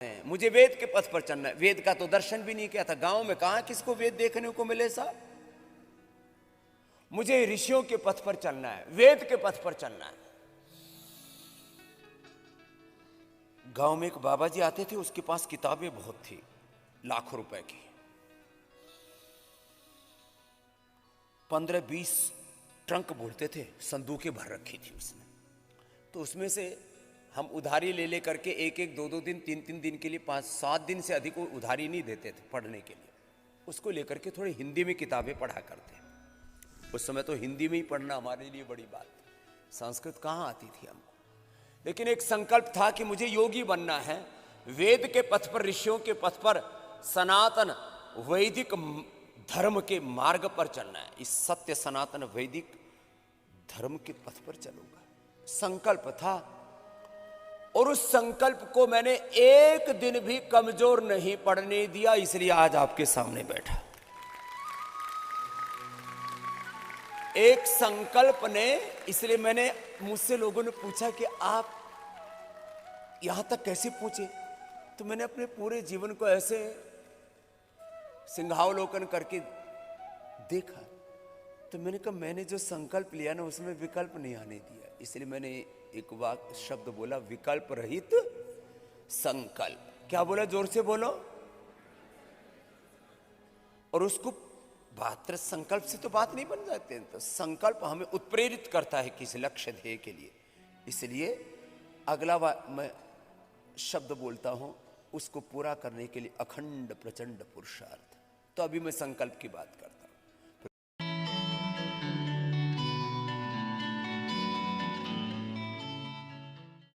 मुझे वेद के पथ पर चलना है। वेद का तो दर्शन भी नहीं किया था, गांव में कहां किसको वेद देखने को मिले साहब। मुझे ऋषियों के पथ पर चलना है, वेद के पथ पर चलना है। गांव में एक बाबा जी आते थे, उसके पास किताबें बहुत थी, लाखों रुपए की। 15-20 ट्रंक बोलते थे, संदूकें भर रखी थी उसने। तो उसमें से हम उधारी ले ले करके एक एक 2-2 दिन 3-3 दिन के लिए 5-7 दिन से अधिक उधारी नहीं देते थे पढ़ने के लिए। उसको लेकर के थोड़ी हिंदी में किताबें पढ़ा करते। उस समय तो हिंदी में ही पढ़ना हमारे लिए बड़ी बात थी, संस्कृत कहाँ आती थी हमको। लेकिन एक संकल्प था कि मुझे योगी बनना है, वेद के पथ पर, ऋषियों के पथ पर, सनातन वैदिक धर्म के मार्ग पर चलना है। इस सत्य सनातन वैदिक धर्म के पथ पर चलूंगा, संकल्प था। और उस संकल्प को मैंने एक दिन भी कमजोर नहीं पड़ने दिया, इसलिए आज आपके सामने बैठा। एक संकल्प ने, इसलिए मैंने, मुझसे लोगों ने पूछा कि आप यहां तक कैसे पहुंचे, तो मैंने अपने पूरे जीवन को ऐसे सिंहावलोकन करके देखा। तो मैंने कहा मैंने जो संकल्प लिया ना, उसमें विकल्प नहीं आने दिया। इसलिए मैंने एक वाक्य शब्द बोला, विकल्प रहित संकल्प। क्या बोला, जोर से बोलो। और उसको बात, संकल्प से तो बात नहीं बन जाते हैं, तो संकल्प हमें उत्प्रेरित करता है किसी लक्ष्य ध्येय के लिए। इसलिए अगला मैं शब्द बोलता हूं, उसको पूरा करने के लिए अखंड प्रचंड पुरुषार्थ। तो अभी मैं संकल्प की बात करता हूं।